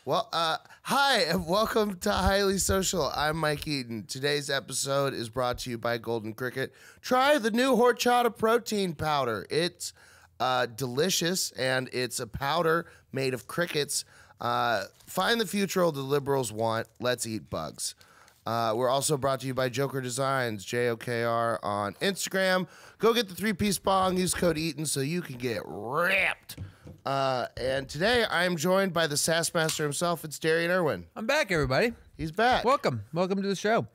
Well, hi, and welcome to Highly Social. I'm Mike Eaton. Today's episode is brought to you by Golden Cricket. Try the new horchata protein powder. It's delicious, and it's a powder made of crickets. Find the future the liberals want. Let's eat bugs. We're also brought to you by Joker Designs, JOKR on Instagram. Go get the 3-piece bong. Use code Eaton so you can get ripped. And today I am joined by the sass master himself. It's Darian Irwin. I'm back, everybody. He's back. Welcome to the show.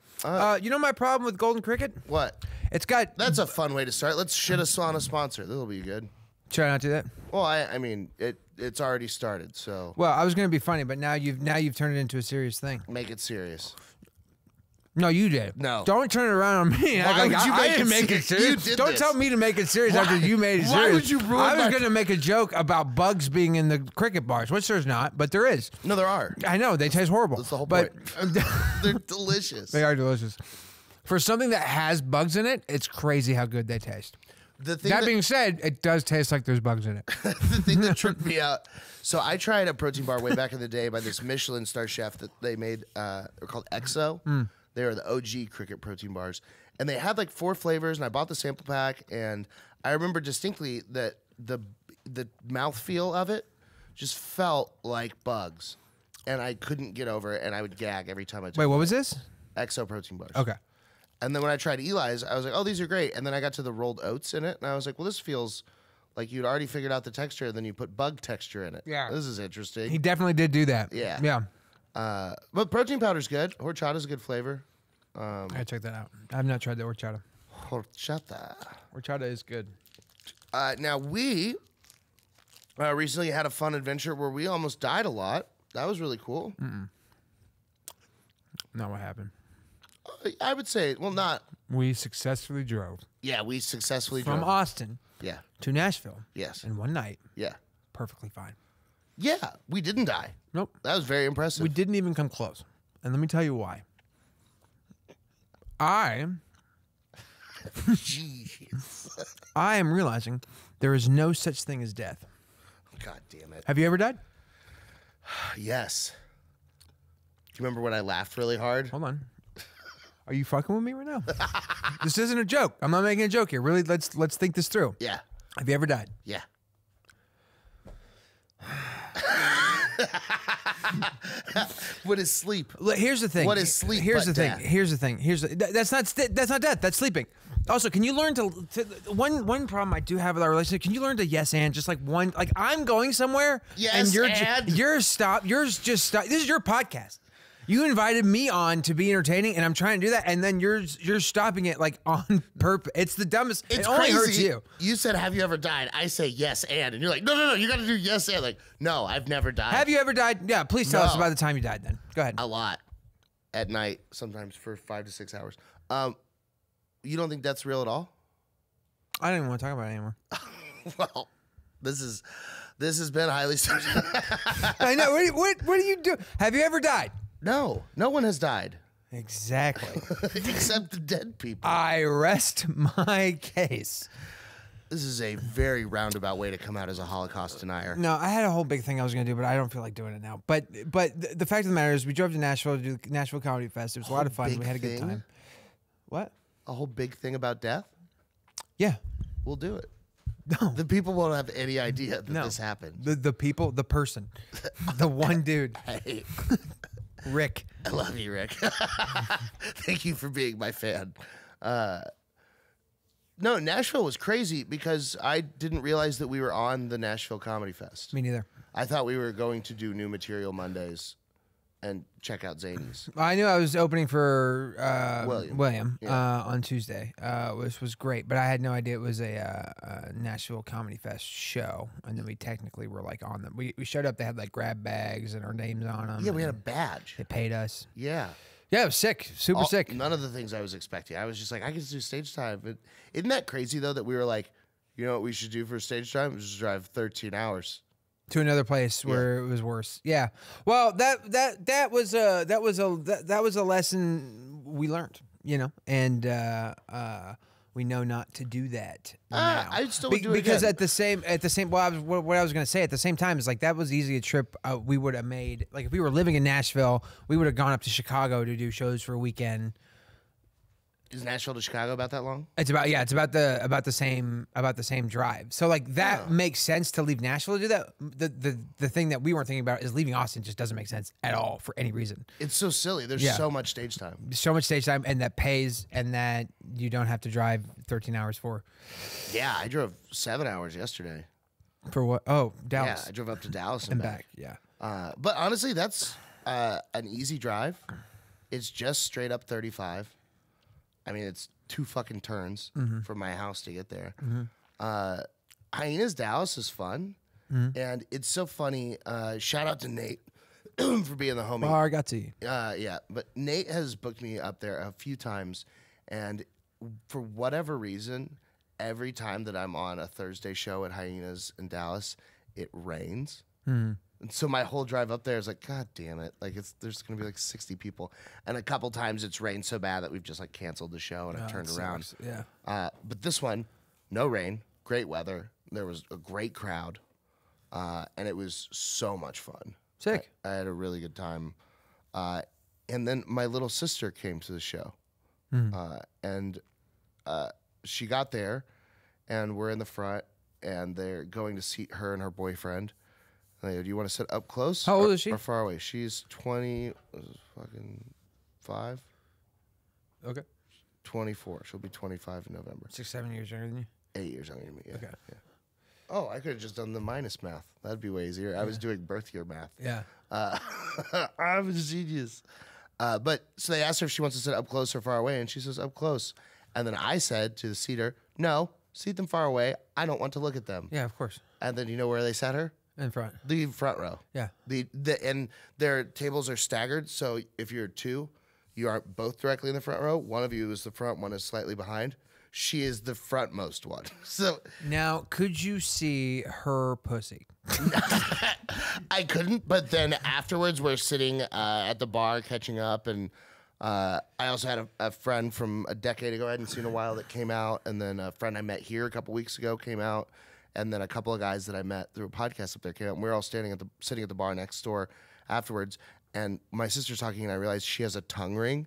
You know my problem with Golden Cricket? What? It's got. That's a fun way to start. Let's shit us on a sponsor. That'll be good. Should I not do that? Well, I mean, it's already started, so. Well, I was going to be funny, but now you've turned it into a serious thing. Make it serious. No, you did. No. Don't turn it around on me. Why would you I can make it serious. Don't tell me to make it serious after you made it serious. Why would you ruin I was going to make a joke about bugs being in the cricket bars, which there's not, but there is. No, there are. I know. They taste horrible. That's the whole but point. They're delicious. They are delicious. For something that has bugs in it, it's crazy how good they taste. That being said, it does taste like there's bugs in it. The thing that tripped me out. So I tried a protein bar way back in the day by this Michelin star chef that they made. They're called EXO. They are the OG cricket protein bars. And they had like 4 flavors, and I bought the sample pack, and I remember distinctly that the mouthfeel of it just felt like bugs. And I couldn't get over it, and I would gag every time I took Wait, what was this? EXO protein bars. Okay. And then when I tried Eli's, I was like, oh, these are great. And then I got to the rolled oats in it, and I was like, well, this feels like you'd already figured out the texture, and then you put bug texture in it. Yeah. This is interesting. He definitely did do that. Yeah. Yeah. But protein powder's good. Horchata's a good flavor. I gotta check that out. I've not tried the horchata. Horchata. Horchata is good. Now, we recently had a fun adventure where we almost died a lot. That was really cool. Not what happened. I would say, well, not. We successfully drove Yeah, we successfully from drove. Austin Yeah. to Nashville Yes. in one night. Yeah. Perfectly fine. Yeah, we didn't die. Nope. That was very impressive. We didn't even come close. And let me tell you why. Jeez. I am realizing there is no such thing as death. God damn it. Have you ever died? Yes. Do you remember when I laughed really hard? Hold on. Are you fucking with me right now? This isn't a joke. I'm not making a joke here. Really, let's think this through. Yeah. Have you ever died? Yeah. What is sleep? Here's the thing. What is sleep? Here's but the thing. death? Here's the thing. That's not death. That's sleeping. Also, can you learn to one problem I do have with our relationship? Can you learn to yes and just like one like I'm going somewhere Yes, and you're and? you're stop. Yours just stop. This is your podcast. You invited me on to be entertaining, and I'm trying to do that, and then you're stopping it like on purpose. It's the dumbest. It's it only crazy. hurts you. You said, "Have you ever died?" I say, "Yes, and you're like, "No, you got to do yes and." Like, no, I've never died. Have you ever died? Yeah, please tell us No. about the time you died. Then go ahead. A lot, at night, sometimes for 5 to 6 hours. You don't think that's real at all? I don't even want to talk about it anymore. Well, this has been highly. I know. What do you do? Have you ever died? No one has died Exactly. except the dead people. I rest my case. This is a very roundabout way to come out as a Holocaust denier. No, I had a whole big thing I was going to do, but I don't feel like doing it now. But the fact of the matter is, we drove to Nashville to do the Nashville Comedy Fest. It was a lot of fun. big We had a good thing? time. What? A whole big thing about death? Yeah. We'll do it. No. The people won't have any idea that No. this happened. The people, the person, the one dude, Hey, Rick. I love you, Rick. Thank you for being my fan. No, Nashville was crazy because I didn't realize that we were on the Nashville Comedy Fest. Me neither. I thought we were going to do New Material Mondays and check out Zanies. I knew I was opening for William. Yeah. On Tuesday, which was great, but I had no idea it was a Nashville Comedy Fest show, and then we technically were like on them. We showed up, they had like grab bags and our names on them. Yeah, we had a badge. They paid us. Yeah. Yeah, it was sick, super sick. None of the things I was expecting. I was just like, I can do stage time. But isn't that crazy, though, that we were like, you know what we should do for stage time? We should drive 13 hours. To another place where it was worse. Yeah. Well, that was a lesson we learned, you know, and we know not to do that now. I'd still do it because again. at the same. Well, what I was going to say at the same time is like that was easily a trip we would have made. Like if we were living in Nashville, we would have gone up to Chicago to do shows for a weekend. Is Nashville to Chicago about that long? It's about the same drive. So like that makes sense to leave Nashville to do that. The thing that we weren't thinking about is leaving Austin just doesn't make sense at all for any reason. It's so silly. There's so much stage time. So much stage time, and that pays, and that you don't have to drive 13 hours for. Yeah, I drove 7 hours yesterday. For what? Oh, Dallas. Yeah, I drove up to Dallas and back. Yeah. But honestly, that's an easy drive. It's just straight up 35. I mean, it's 2 fucking turns from my house to get there. Hyenas Dallas is fun, and it's so funny. Shout out to Nate for being the homie. I got to you. Yeah, but Nate has booked me up there a few times, and for whatever reason, every time that I'm on a Thursday show at Hyenas in Dallas, it rains. And so my whole drive up there is like, God damn it. Like there's going to be like 60 people. And a couple times it's rained so bad that we've just like canceled the show and I've turned around. Yeah. But this one, no rain, great weather. There was a great crowd. And it was so much fun. Sick. I had a really good time. And then my little sister came to the show. And she got there and we're in the front and they're going to seat her and her boyfriend. Do you want to sit up close? How old is she? Or far away? She's 25. Okay. 24. She'll be 25 in November. 6-7 years younger than you. 8 years younger than me. Yeah. Okay. Yeah. Oh, I could have just done the minus math. That'd be way easier. I was doing birth year math. Yeah. I'm a genius. But so they asked her if she wants to sit up close or far away, and she says up close. And then I said to the seater, no, seat them far away. I don't want to look at them. Yeah, of course. And then you know where they sat her? In front. The front row. Yeah. And their tables are staggered, so if you're 2, you aren't both directly in the front row. One of you is the front, one is slightly behind. She is the frontmost one. So now, could you see her pussy? I couldn't, but then afterwards we're sitting at the bar catching up, and I also had a friend from a decade ago I hadn't seen in a while that came out, and then a friend I met here a couple weeks ago came out. And then a couple of guys that I met through a podcast up there came out. And we were all sitting at the bar next door afterwards. And my sister's talking, and I realized she has a tongue ring.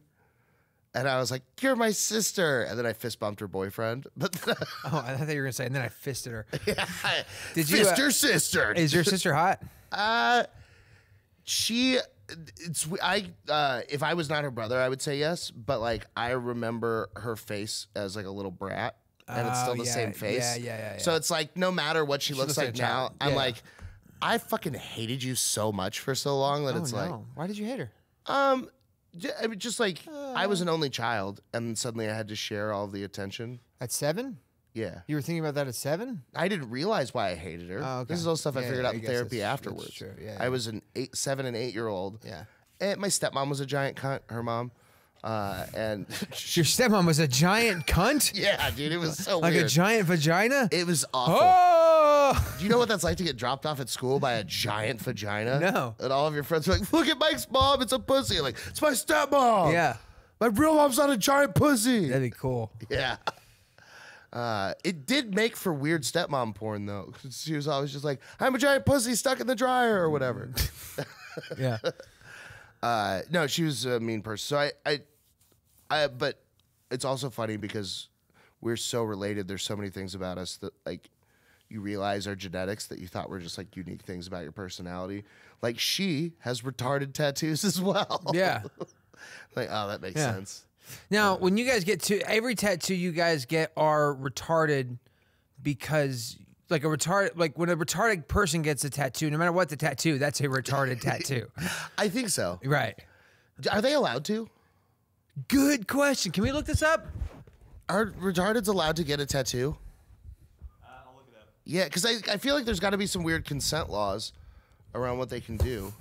And I was like, "You're my sister." And then I fist bumped her boyfriend. But Oh, I thought you were gonna say. And then I fisted her. yeah, Did you fist your sister? Is your sister hot? If I was not her brother, I would say yes. But like, I remember her face as like a little brat. And it's still the same face. Yeah. So it's like, no matter what she looks like like a now, child. I'm Yeah. like, I fucking hated you so much for so long that it's like, why did you hate her? I mean, just like, I was an only child, and suddenly I had to share all the attention. At 7? Yeah. You were thinking about that at 7? I didn't realize why I hated her. Oh, okay. This is all stuff I Yeah, figured yeah, out I in guess therapy that's afterwards. true. Yeah, I was an 7 and 8 year old. Yeah. And my stepmom was a giant cunt, her mom. And Your stepmom was a giant cunt? yeah, dude, it was so Like weird. a giant vagina? It was awful. Oh! Do you know what that's like to get dropped off at school by a giant vagina? No. And all of your friends are like, "Look at Mike's mom, it's a pussy." You're like, "It's my stepmom." Yeah. My real mom's not a giant pussy. That'd be cool. Yeah. It did make for weird stepmom porn though. She was always just like, "I'm a giant pussy stuck in the dryer" or whatever. Yeah. No, she was a mean person. So but it's also funny because we're so related. There's so many things about us that like you realize are genetics that you thought were just like unique things about your personality. Like she has retarded tattoos as well. Yeah. Like, oh, that makes Yeah. sense. Now, when you guys get to every tattoo you guys get are retarded because like when a retarded person gets a tattoo, no matter what the tattoo, that's a retarded tattoo. I think so. Right. Are they allowed to? Good question. Can we look this up? Are retardeds allowed to get a tattoo? I'll look it up. Yeah, because I feel like there's got to be some weird consent laws around what they can do.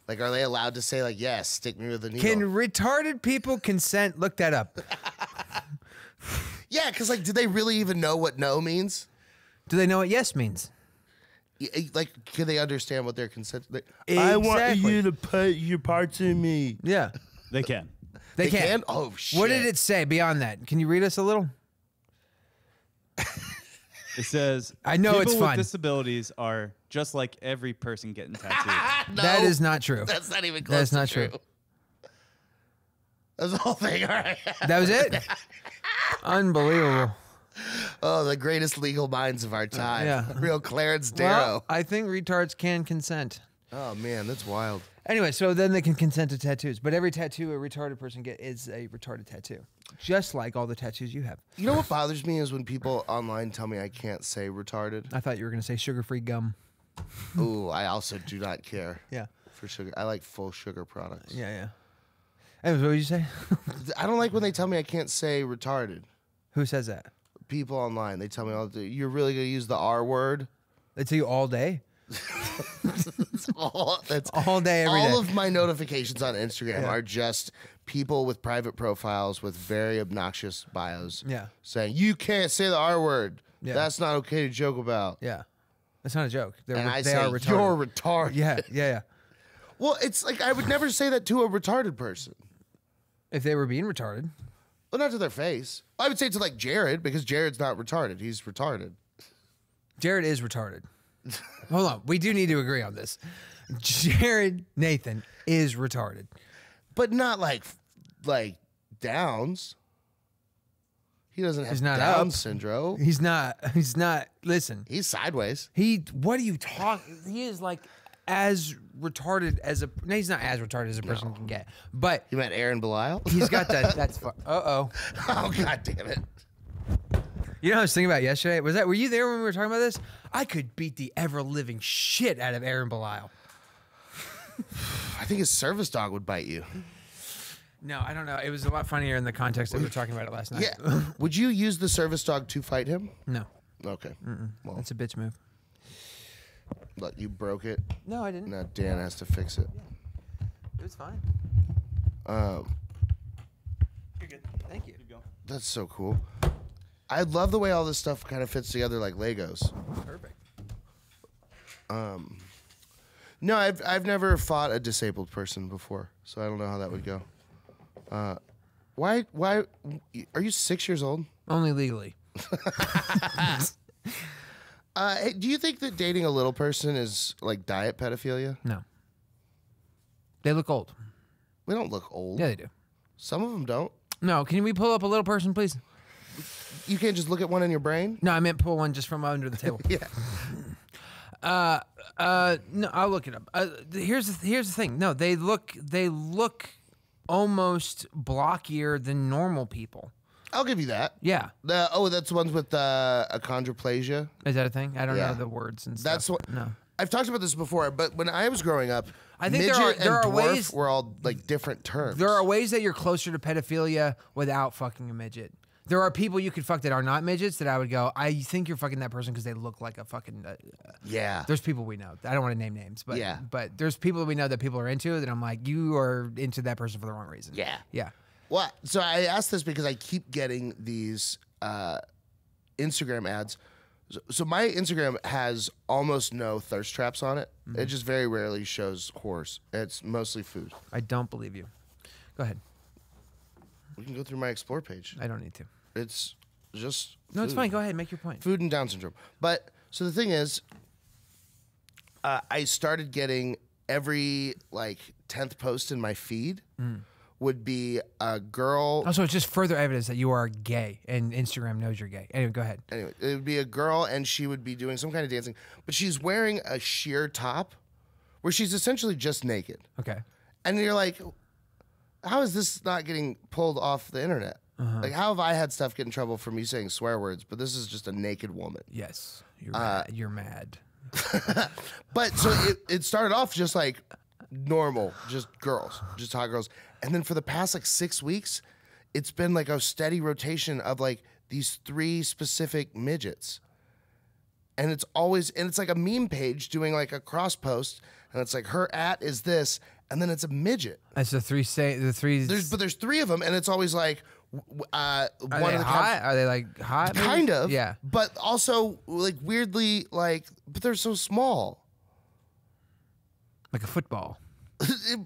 Like, are they allowed to say, like, yes, stick me with a needle? Can retarded people consent? Look that up. Yeah, because, like, do they really even know what no means? Do they know what yes means? Like, can they understand what their consent? Exactly. I want you to put your parts in me. They can. They They can. Oh, shit. What did it say beyond that? Can you read us a little? It says, I know people it's fun. with disabilities are just like every person getting tattooed. No, That is not true. That's not even close. That's not to true. That's the whole thing. All right. That was it? Unbelievable. Oh, the greatest legal minds of our time. Yeah. Real Clarence Darrow. Well, I think retards can consent. Oh man, that's wild. Anyway, so then they can consent to tattoos. But every tattoo a retarded person gets is a retarded tattoo. Just like all the tattoos you have. You know what bothers me is when people online tell me I can't say retarded. I thought you were going to say sugar-free gum. Ooh, I also do not care Yeah. for sugar. I like full sugar products. Yeah, yeah. Anyways, what did you say? I don't like when they tell me I can't say retarded. Who says that? People online, they tell me, "Oh, you're really gonna use the R word?" They tell you all day? That's All day, every day. all of my notifications on Instagram are just people with private profiles with very obnoxious bios. Yeah. Saying you can't say the R word. Yeah. That's not okay to joke about. Yeah. That's not a joke. And I they say are retarded. you're retarded. Yeah, yeah, yeah. Well, it's like I would never say that to a retarded person. If they were being retarded. Well, not to their face. I would say it to like Jared because Jared's not retarded. He's retarded. Jared is retarded. Hold on. We do need to agree on this. Jared Nathan is retarded. But not like Downs. He doesn't have He's not Down up. syndrome. He's not. Listen. He's sideways. What are you talking? He is like as retarded as a. No, he's not as retarded as a person can get. But You met Aaron Belial? he's got that. That's. Uh-oh. Oh, God damn it. You know what I was thinking about yesterday? Were you there when we were talking about this? I could beat the ever-living shit out of Aaron Belial. I think his service dog would bite you. No, I don't know. It was a lot funnier in the context that we were talking about it last night. Yeah. Would you use the service dog to fight him? No, Okay. Well, that's a bitch move. but you broke it. No, I didn't. Now Dan has to fix it. It was fine. You're good. Thank you. Keep going. That's so cool. I love the way all this stuff kind of fits together like Legos. Perfect. No, I've never fought a disabled person before, so I don't know how that would go. Why are you 6 years old? Only legally. Hey, do you think that dating a little person is like diet pedophilia? No. They look old. We don't look old. Yeah, they do. Some of them don't. No, can we pull up a little person, please? You can't just look at one in your brain. No, I meant pull one just from under the table. Yeah. No, I'll look it up. Here's the thing. No, they look almost blockier than normal people. I'll give you that. Yeah. That's the ones with achondroplasia. Is that a thing? I don't Yeah. know the words and stuff. That's what. No. I've talked about this before, but when I was growing up, I think midget there are and dwarf ways- were all like different terms. There are ways that you're closer to pedophilia without fucking a midget. There are people you could fuck that are not midgets that I would go, I think you're fucking that person because they look like a fucking. Yeah. There's people we know. I don't want to name names, but Yeah. but there's people that we know that people are into that I'm like, you are into that person for the wrong reason. Yeah. Yeah. Well, so I asked this because I keep getting these Instagram ads. So my Instagram has almost no thirst traps on it. Mm-hmm. It just very rarely shows whores. It's mostly food. I don't believe you. Go ahead. We can go through my explore page. I don't need to. It's just No, it's food. fine. Go ahead. Make your point. Food and Down syndrome. But so the thing is, I started getting every like 10th post in my feed would be a girl. Also, it's just further evidence that you are gay and Instagram knows you're gay. Anyway, go ahead. Anyway, it would be a girl and she would be doing some kind of dancing, but she's wearing a sheer top where she's essentially just naked. Okay. And you're like, how is this not getting pulled off the internet? Like, how have I had stuff get in trouble for me saying swear words, but this is just a naked woman? Yes. You're mad. You're mad. But so it started off just like normal, just girls, just hot girls. And then for the past like 6 weeks, it's been like a steady rotation of like these 3 specific midgets. And it's like a meme page doing like a cross post. And it's like her @ is this. And then it's a midget. That's the three. There's 3 of them. And it's always like Are one they of the hot? Are they like hot? maybe? kind of. Yeah. But also like weirdly like, but they're so small. Like a football.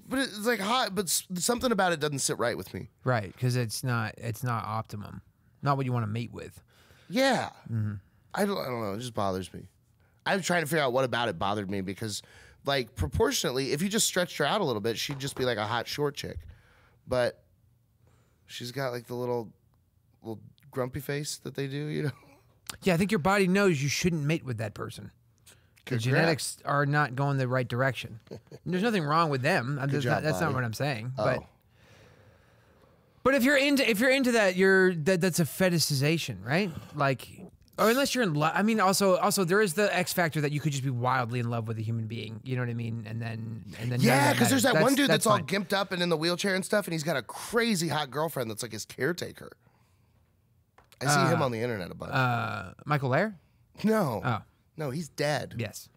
But it's like hot, but something about it doesn't sit right with me. Right, because it's not optimum. Not what you want to mate with. Yeah. I don't know. It just bothers me. I'm trying to figure out what about it bothered me because, like, proportionately, if you just stretched her out a little bit, she'd just be like a hot short chick. But she's got like the little grumpy face that they do, you know? Yeah, I think your body knows you shouldn't mate with that person. The genetics are not going the right direction. There's nothing wrong with them. That's not what I'm saying. Oh. But if you're into that, that's a fetishization, right? Like, or unless you're in love. I mean, also there is the X factor that you could just be wildly in love with a human being. You know what I mean? And then yeah, because there's that one dude that's all fine. gimped up and in the wheelchair and stuff, and he's got a crazy hot girlfriend that's like his caretaker. I see him on the internet a bunch. Michael Lair? No. Oh. No, he's dead. Yes.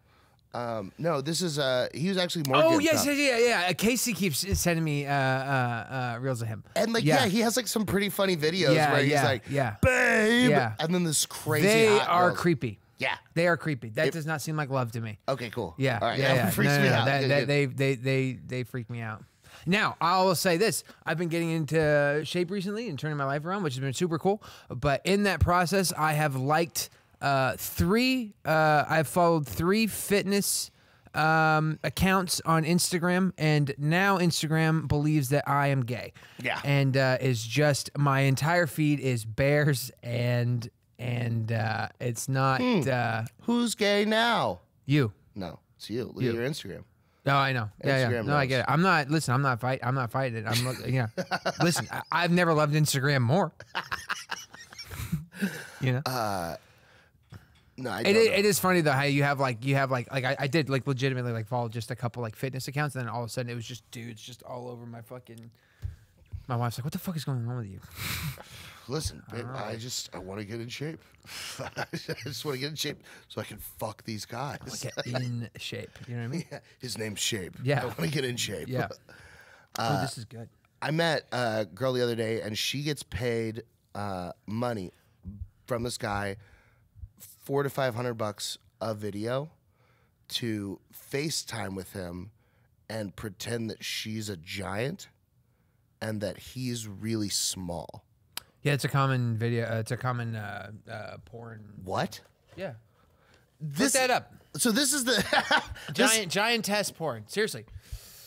No, this is he was actually more. Oh gimped yes, up. yeah. Casey keeps sending me reels of him. And like he has like some pretty funny videos where he's like, babe, and then this crazy. They hot are girl. creepy. Yeah, they are creepy. That does not seem like love to me. Okay, cool. Yeah, all right. yeah. Freaks me out. They freak me out. Now, I will say this. I've been getting into shape recently and turning my life around, which has been super cool. But in that process, I have liked I've followed 3 fitness accounts on Instagram, and now Instagram believes that I am gay. Yeah. And is just my entire feed is bears and it's not Who's gay now? you. No, it's you. Look at your Instagram. No, I know. Yeah. Instagram No, I knows. get it. I'm not fighting it. Listen, I've never loved Instagram more. You know? No, I don't know. It is funny though how you have like I did like legitimately like follow just a couple like fitness accounts, and then all of a sudden it was just dudes just all over my fucking. My wife's like, "What the fuck is going on with you?" Listen, babe, I want to get in shape. I just want to get in shape so I can fuck these guys. Get in shape. You know what I mean? Yeah, his name's Shape. Yeah. I want to get in shape. Yeah. Oh, this is good. I met a girl the other day, and she gets paid money from this guy, $400 to $500 a video, to FaceTime with him and pretend that she's a giant and that he's really small. Yeah, it's a common video. It's a common porn. What? Yeah. Look that up. So this is the Giantess porn. Seriously.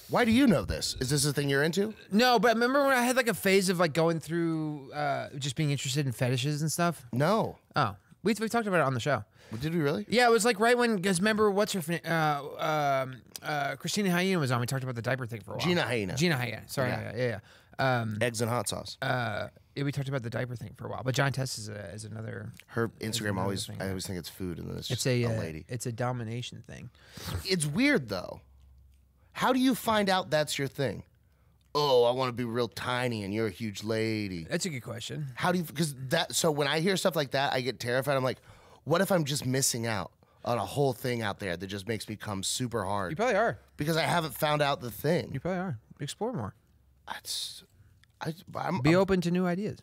Why do you know this? Is this a thing you're into? No, but remember when I had like a phase of like going through just being interested in fetishes and stuff? No. Oh, we talked about it on the show. Did we really? Yeah, it was like right when, because remember, what's her Christina Hyena was on. We talked about the diaper thing for a while. Gina Hyena. Sorry. Yeah. Eggs and hot sauce. Yeah, we talked about the diaper thing for a while. But Giantess is another. Her Instagram another thing. I always think it's food, and then it's just It's a lady. It's a domination thing. It's weird though. How do you find out that's your thing? Oh, I want to be real tiny, and you're a huge lady. That's a good question. How do you? Because that. So when I hear stuff like that, I get terrified. I'm like, what if I'm just missing out on a whole thing out there that just makes me come super hard? You probably are. Because I haven't found out the thing. You probably are. Explore more. I'm Be open to new ideas.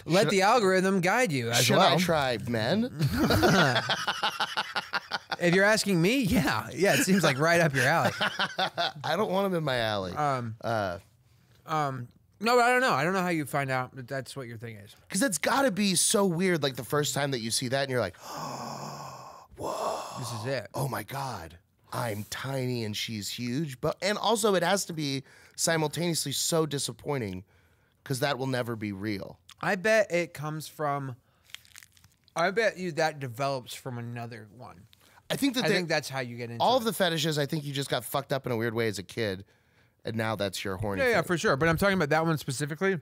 Let the algorithm guide you as should well. I try men? If you're asking me, yeah, it seems like right up your alley. I don't want them in my alley. No, but I don't know. I don't know how you find out that that's what your thing is. Because that's got to be so weird. Like the first time that you see that, and you're like, This is it. oh my God, I'm tiny and she's huge. And also it has to be simultaneously so disappointing because that will never be real. I bet it comes from. I bet you that develops from another one. I think that's how you get into all it. of the fetishes. I think you just got fucked up in a weird way as a kid, and now that's your horny. Yeah, thing. for sure. But I'm talking about that one specifically.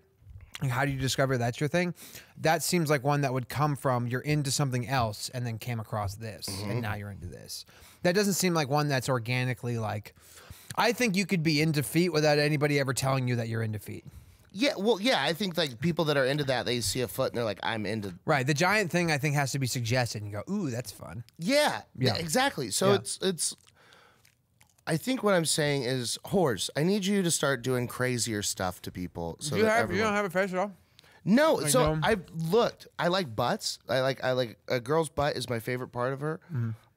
Like, how do you discover that's your thing? That seems like one that would come from you're into something else and then came across this, and now you're into this. That doesn't seem like one that's organically like. I think you could be into feet without anybody ever telling you that you're into feet. Yeah, well, yeah. I think like people that are into that, they see a foot and they're like, "I'm into." Right. The giant thing I think has to be suggested, and you go, "Ooh, that's fun." Yeah, Yeah. exactly. So Yeah. it's. I think what I'm saying is, whores, I need you to start doing crazier stuff to people. So you that have everyone... you don't have a face at all? No, so no? I've looked. I like butts. I like a girl's butt is my favorite part of her.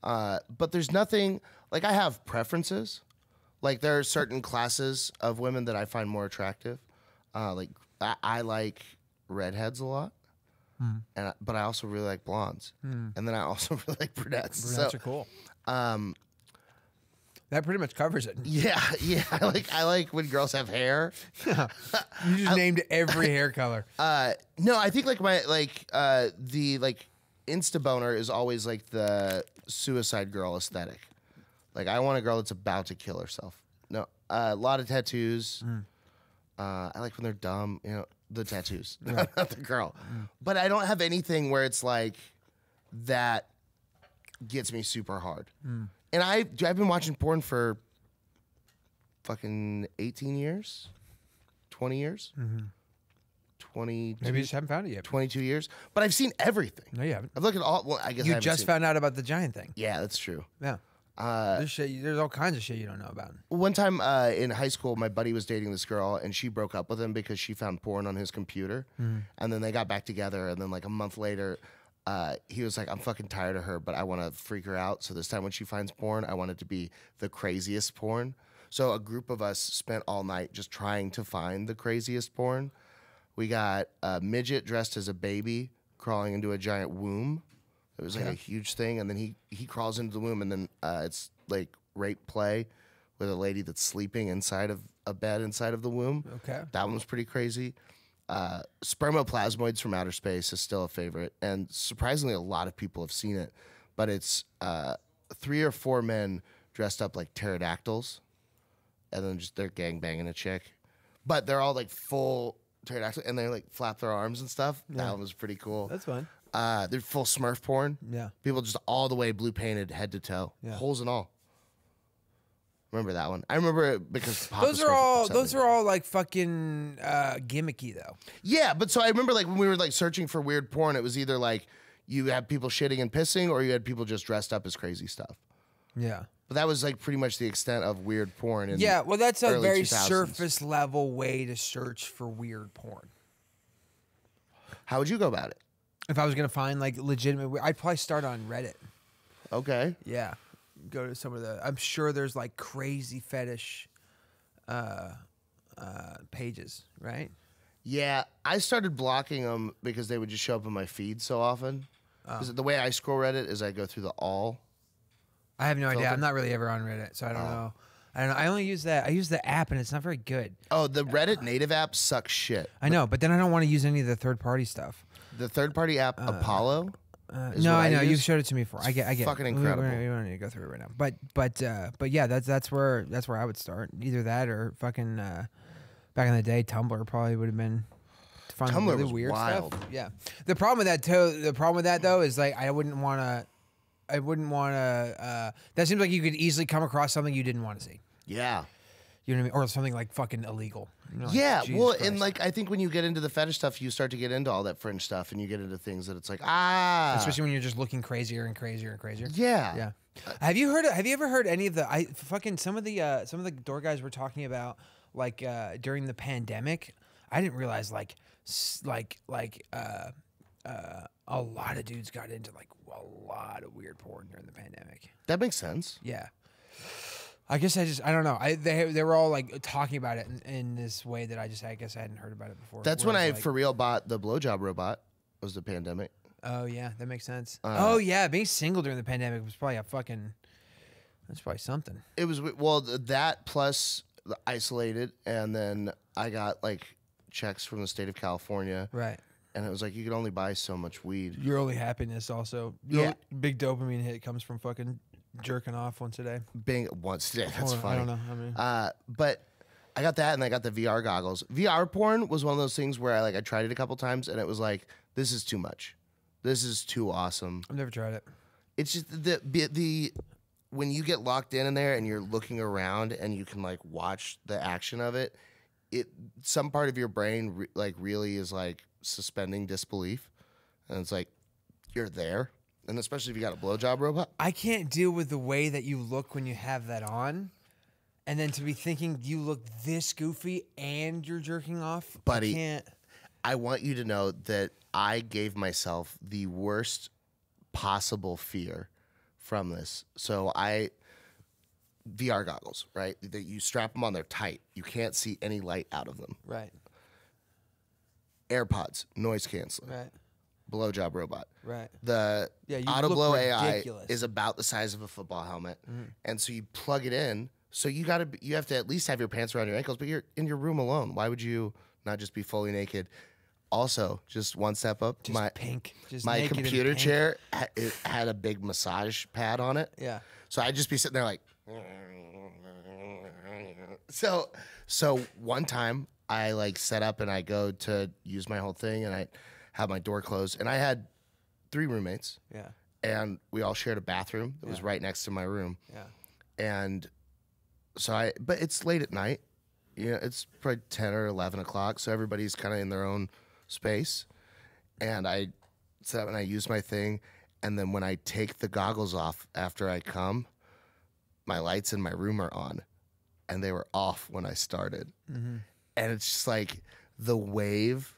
But there's nothing like I have preferences. Like there are certain classes of women that I find more attractive. Like I like redheads a lot. but I also really like blondes, and then I also really like brunettes. Brunettes are cool. That pretty much covers it. Yeah. I like when girls have hair. You just named every hair color. No, I think like the Insta boner is always like the suicide girl aesthetic. Like I want a girl that's about to kill herself. No, a lot of tattoos. I like when they're dumb. You know, the tattoos, not the girl. But I don't have anything where it's like that gets me super hard. And I've been watching porn for fucking 18 years, 20 years, 22, Maybe you just haven't found it yet. 22 years. But I've seen everything. No, you haven't. I've looked at all. Well, I guess I You haven't just seen- found out about the giant thing. Yeah, that's true. Yeah. There's all kinds of shit you don't know about. One time in high school, my buddy was dating this girl, and she broke up with him because she found porn on his computer. And then they got back together, and then like a month later, he was like, I'm fucking tired of her, but I want to freak her out. So this time when she finds porn, I want it to be the craziest porn. So a group of us spent all night just trying to find the craziest porn. We got a midget dressed as a baby crawling into a giant womb. It was like a huge thing. And then he crawls into the womb, and then it's like rape play with a lady that's sleeping inside of a bed inside of the womb. Okay. That one was pretty crazy. Spermoplasmoids from outer space is still a favorite, and surprisingly a lot of people have seen it, but it's 3 or 4 men dressed up like pterodactyls, and then just they're gangbanging a chick, but they're all like full pterodactyl, and they like flap their arms and stuff. That one was pretty cool. That's fun. They're full Smurf porn. Yeah. People just all the way blue painted head to toe, holes and all. Remember that one? I remember it because Papa Those Smurf are all like fucking gimmicky though. Yeah, but so I remember like when we were like searching for weird porn, it was either like you had people shitting and pissing, or you had people just dressed up as crazy stuff. Yeah. But that was like pretty much the extent of weird porn. In Yeah, well, that's a early very 2000s. surface level way to search for weird porn. How would you go about it? If I was gonna find like legitimate, I'd probably start on Reddit. Okay. Yeah, go to some of the. I'm sure there's like crazy fetish pages, right? Yeah, I started blocking them because they would just show up in my feed so often. Because the way I scroll Reddit is I go through the all. I have no idea. Filter? I'm not really ever on Reddit, so I don't know. I don't know. I only use that. I use the app, and it's not very good. Oh, the Reddit native app sucks shit. I know, but then I don't want to use any of the third party stuff. The third-party app, Apollo. is No, what I know. use. You've showed it to me before. I get. fucking it. incredible. We don't need to go through it right now. But yeah, that's where I would start. Either that or fucking back in the day, Tumblr probably would have been to find Tumblr really was weird wild. stuff. Yeah. The problem with that too. The problem with that though is like I wouldn't want to. That seems like you could easily come across something you didn't want to see. Yeah. You know what I mean? Or something like fucking illegal. You know, like, Yeah, Jesus well, Christ. and like I think when you get into the fetish stuff, you start to get into all that fringe stuff, and you get into things that it's like especially when you're just looking crazier and crazier and crazier. yeah, Yeah. Have you ever heard any of the some of the door guys were talking about like during the pandemic? I didn't realize a lot of dudes got into like a lot of weird porn during the pandemic. that makes sense. Yeah. I guess I don't know. They were all like talking about it in this way that I guess I hadn't heard about it before. That's when I Whereas, like, for real bought the blowjob robot. Was the pandemic? Oh yeah, that makes sense. Oh yeah, being single during the pandemic was probably that's probably something. It was that plus the isolated, and then I got like checks from the state of California, Right. and it was like you could only buy so much weed. Your only happiness also. Yeah. Big dopamine hit comes from fucking jerking off once a day. Being once a day, that's Or, funny. I don't know. I mean, But I got that, and I got the VR goggles. VR porn was one of those things where I tried it a couple times, and it was like, this is too much. This is too awesome. I've never tried it. It's just the when you get locked in there and you're looking around and you can like watch the action of it. Some part of your brain really is like suspending disbelief, and it's like you're there. And especially if you got a blowjob robot. I can't deal with the way that you look when you have that on. And then to be thinking you look this goofy and you're jerking off. Buddy. I can't. I want you to know that I gave myself the worst possible fear from this. So VR goggles, right? That you strap them on, they're tight. You can't see any light out of them. Right. AirPods, noise canceling. Right. blowjob robot. Right. The Yeah, you auto look blow AI ridiculous. is about the size of a football helmet, and so you plug it in. So you have to at least have your pants around your ankles, but you're in your room alone. Why would you not just be fully naked? Also, just one step up, Just pink. Just my naked in computer pink. chair it had a big massage pad on it. Yeah. So I'd just be sitting there like. So one time I like set up and I go to use my whole thing and I have my door closed and I had 3 roommates. Yeah. And we all shared a bathroom that was right next to my room. Yeah. And so but it's late at night. It's probably 10 or 11 o'clock. So everybody's kind of in their own space. And I set up and I use my thing. And then when I take the goggles off after I come, my lights in my room are on. And they were off when I started. And it's just like the wave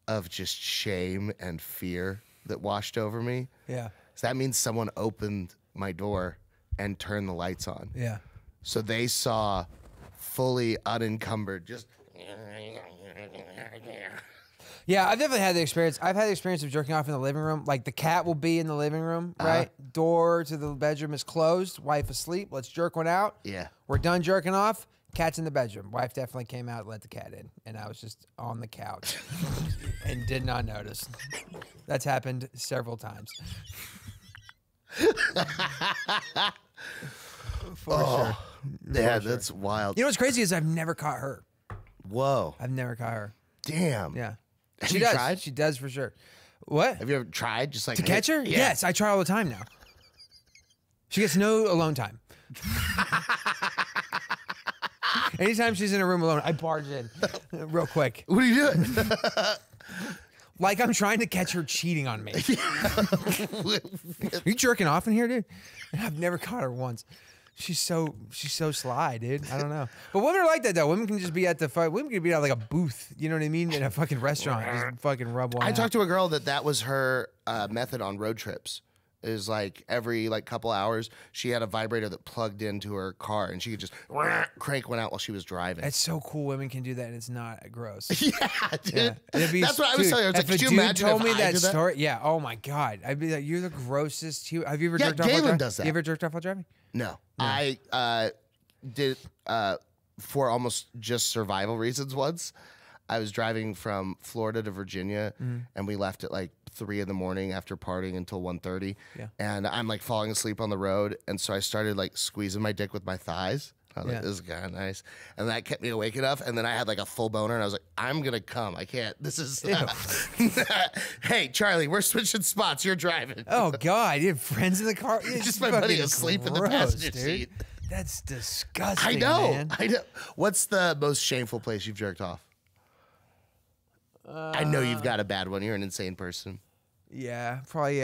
of just shame and fear that washed over me. Yeah. So that means someone opened my door and turned the lights on. Yeah. So they saw fully unencumbered, just. Yeah, I've definitely had the experience. I've had the experience of jerking off in the living room. Like the cat will be in the living room, right? Door to the bedroom is closed. Wife asleep. Let's jerk one out. Yeah. We're done jerking off. Cat's in the bedroom. Wife definitely came out, let the cat in, and I was just on the couch and did not notice. That's happened several times. For sure. Yeah, that's wild. You know what's crazy is I've never caught her. Whoa. I've never caught her. Damn. Yeah. Have She you does. tried? She does for sure. What? Have you ever tried just like To catch her? Yeah. Yes, I try all the time now. She gets no alone time. Anytime she's in a room alone, I barge in real quick. What are you doing? Like I'm trying to catch her cheating on me. Are you jerking off in here, dude? I've never caught her once. She's so sly, dude. I don't know. But women are like that though. Women can just be at women can be at like a booth, you know what I mean? In a fucking restaurant. Just fucking rub one I out. talked to a girl that was her method on road trips. Is like every couple hours she had a vibrator that plugged into her car and she could just crank one out while she was driving. It's so cool. Women can do that, and it's not gross. Yeah, dude. Yeah. It'd be- That's what I was dude, telling her. It's if like, could a you dude imagine told if me I that did that? story? Yeah. Oh my god. I'd be like, you're the grossest. Have you ever Yeah, jerked off while Galen driving? does that. You ever jerked off while driving? No. I did for almost just survival reasons once. I was driving from Florida to Virginia, and we left at like 3 a.m. after partying until 1:30. Yeah. And I'm like falling asleep on the road, and so I started like squeezing my dick with my thighs. I was like, Yeah. this is kind of nice. And that kept me awake enough. And then I had like a full boner, and I was like, I'm going to come. I can't. This is. Hey, Charlie, we're switching spots. You're driving. Oh god, you have friends in the car. It's Just my buddy fucking asleep in the gross, passenger dude. seat. That's disgusting. I know. Man. I know. What's the most shameful place you've jerked off? I know you've got a bad one. You're an insane person. Yeah, probably. Do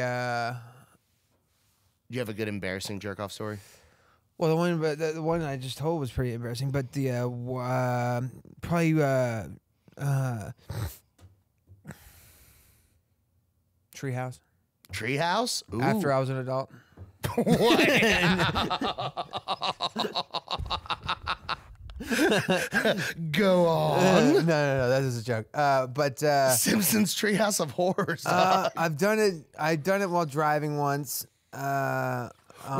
you have a good embarrassing jerk off story? Well, the one I just told was pretty embarrassing, but the probably Treehouse. Treehouse? Ooh. After I was an adult. Go on. No, that is a joke. But Simpsons Treehouse of Horrors. I've done it while driving once. Where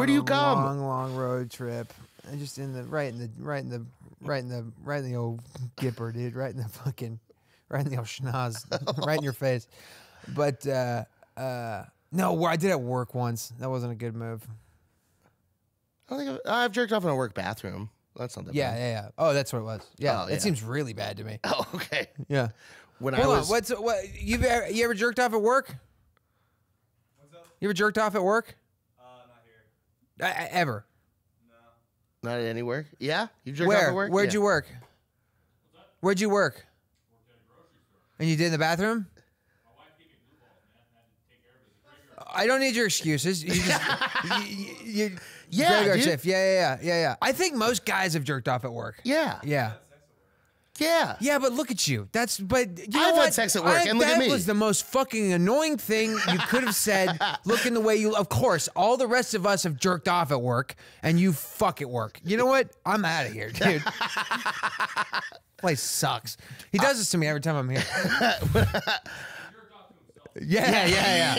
do you come? Long road trip. And just in the right in the old gipper, dude. Right in the old schnoz. Right in your face. But no, I did at work once. That wasn't a good move. I don't think I've jerked off in a work bathroom. That's not that bad. Yeah. Oh, that's what it was. Yeah, Oh, yeah. it seems really bad to me. Oh, okay. Yeah. When Hold I on. was What? You ever jerked off at work? What's up? You ever jerked off at work? Not here. Ever? No. not at any work. Yeah, you jerked off Where? at work. Where'd Yeah. you work? Where'd you work? Worked at a grocery store. And you did in the bathroom? My wife gave me blue balls, man. I had to take care of it. It's a graveyard. I don't need your excuses. You just, you Yeah, graveyard dude. shift. Yeah. I think most guys have jerked off at work. Yeah. Yeah. Yeah. But look at you. But you know I've what? had sex at work, and look at me. That was the most fucking annoying thing you could have said. Looking the way you, of course, all the rest of us have jerked off at work, and you fuck at work. You know what? I'm out of here, dude. Place sucks. He does this to me every time I'm here. Yeah.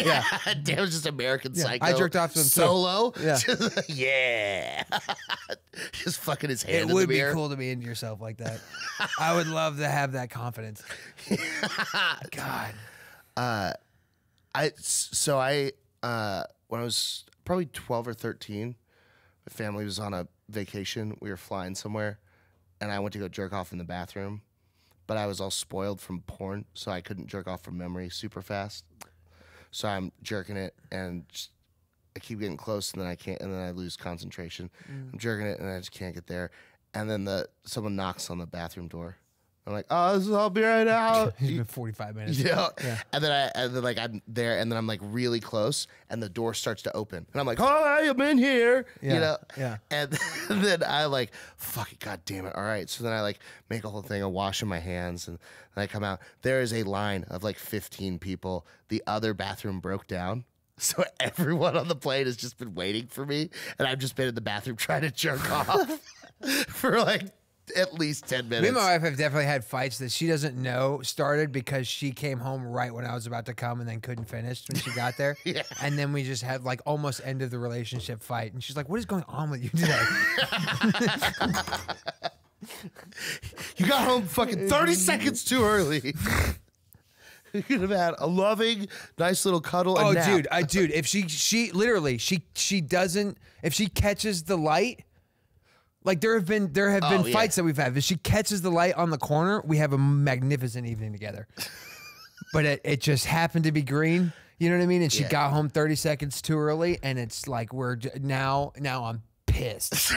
Damn, it's just American Psycho. I jerked off to him too. Solo. Yeah. Yeah. Just fucking his hand It in the would be mirror. cool to be into yourself like that. I would love to have that confidence. God. When I was probably 12 or 13, my family was on a vacation. We were flying somewhere, and I went to go jerk off in the bathroom, but I was all spoiled from porn, so I couldn't jerk off from memory super fast. So I'm jerking it, and I keep getting close, and then I can't, and then I lose concentration. I'm jerking it, and I just can't get there. And then someone knocks on the bathroom door. I'm like, oh, I'll be right out. It's been 45 minutes. Yeah. And then I'm there, and then I'm like really close, and the door starts to open, and I'm like, hi, I'm in here. You know. Yeah. And then I like, fuck it, god damn it. All right. So then I like make a whole thing of washing my hands, and then I come out. There is a line of like 15 people. The other bathroom broke down. So everyone on the plane has just been waiting for me, and I've just been in the bathroom trying to jerk off for like at least 10 minutes. Me and my wife have definitely had fights that she doesn't know started because she came home right when I was about to come and then couldn't finish when she got there. Yeah. And then we just had like almost end of the relationship fight. And she's like, what is going on with you today? You got home fucking 30 seconds too early. You could have had a loving, nice little cuddle and nap. Dude, if she literally, she doesn't, if she catches the light, like there have been fights that we've had. If she catches the light on the corner, we have a magnificent evening together. But it just happened to be green. You know what I mean? And she got home 30 seconds too early, and it's like now I'm pissed.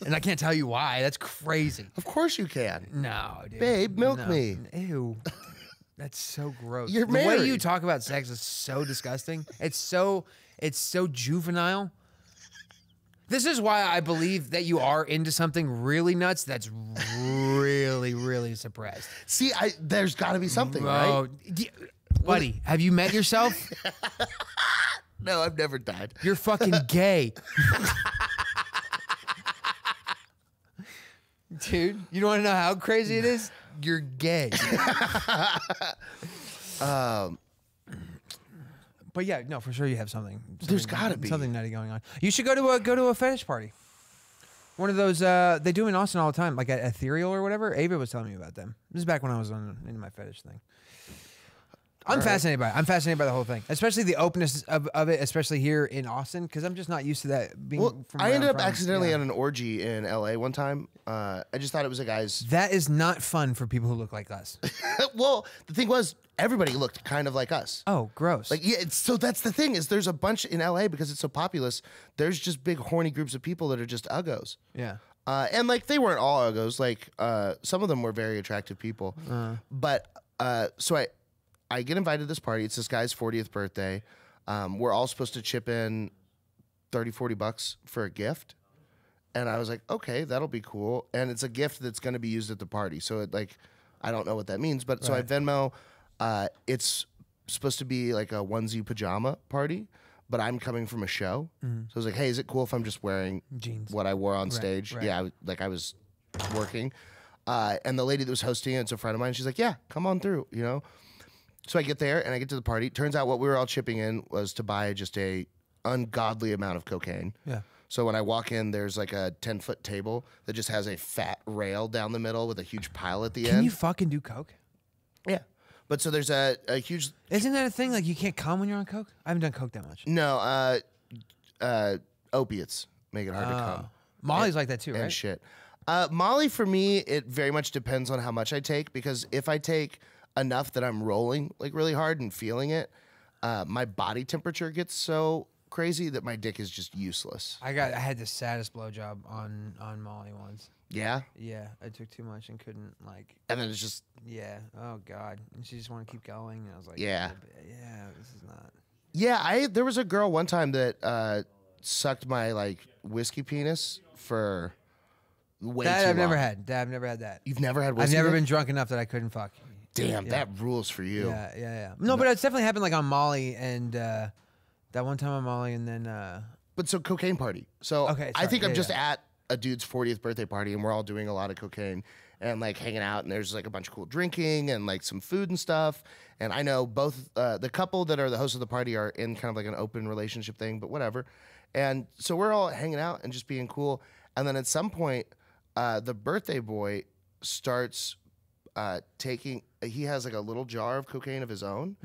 And I can't tell you why. That's crazy. Of course you can. No, dude. Babe, milk me. Ew. That's so gross. You're the married. way you talk about sex is so disgusting. It's so juvenile. This is why I believe that you are into something really nuts that's really, really suppressed. See, there's got to be something, right? Buddy, have you met yourself? No, I've never died. You're fucking gay. Dude, you don't want to know how crazy it is? You're gay. But yeah, no, for sure you have something. There's gotta be something nutty going on. You should go to a fetish party. One of those they do in Austin all the time, like at Ethereal or whatever. Ava was telling me about them. This is back when I was into my fetish thing. I'm fascinated by it. I'm fascinated by the whole thing, especially the openness of it, especially here in Austin, because I'm just not used to that being. Well, I ended up accidentally at an orgy in LA one time. I just thought it was a guy's. That is not fun for people who look like us. Well, the thing was, everybody looked kind of like us. Oh, gross. Like, yeah, so that's the thing is there's a bunch in LA because it's so populous. There's just big horny groups of people that are just uggos. Yeah. And like they weren't all uggos. Like some of them were very attractive people. But so I get invited to this party. It's this guy's 40th birthday. We're all supposed to chip in $30-40 for a gift. And I was like, okay, that'll be cool. And it's a gift that's going to be used at the party. So it like, I don't know what that means, but so I Venmo. It's supposed to be like a onesie pajama party, but I'm coming from a show. So I was like, hey, is it cool if I'm just wearing jeans, what I wore on stage? Right. Yeah, I was working. And the lady that was hosting it's a friend of mine. She's like, yeah, come on through, you know? So I get there and I get to the party. Turns out what we were all chipping in was to buy just a ungodly amount of cocaine. Yeah. So when I walk in, there's like a 10-foot table that just has a fat rail down the middle with a huge pile at the end. Can you fucking do coke? Yeah. But so there's a huge... Isn't that a thing? Like you can't come when you're on coke? I haven't done coke that much. No, opiates make it hard to come. Molly's like that too, right? And shit. Molly, for me, it very much depends on how much I take, because if I take enough that I'm rolling like really hard and feeling it, my body temperature gets so crazy that my dick is just useless. I had the saddest blowjob on Molly once. Yeah? Yeah, I took too much and couldn't like. And then it's just... Yeah. Oh God. And she just wanted to keep going, and I was like, yeah, this is not. Yeah, there was a girl one time that sucked my like whiskey penis for way too long. I've never had. I've never had that. You've never had whiskey? I've never been drunk enough that I couldn't fuck. Damn, that rules for you. Yeah. No, but it's definitely happened like on Molly and that one time on Molly, and then. But so cocaine party. So okay, I think I'm just at a dude's 40th birthday party, and we're all doing a lot of cocaine and like hanging out, and there's like a bunch of cool drinking and like some food and stuff. And I know both the couple that are the hosts of the party are in kind of like an open relationship thing, but whatever. And so we're all hanging out and just being cool. And then at some point, the birthday boy starts he has like a little jar of cocaine of his own,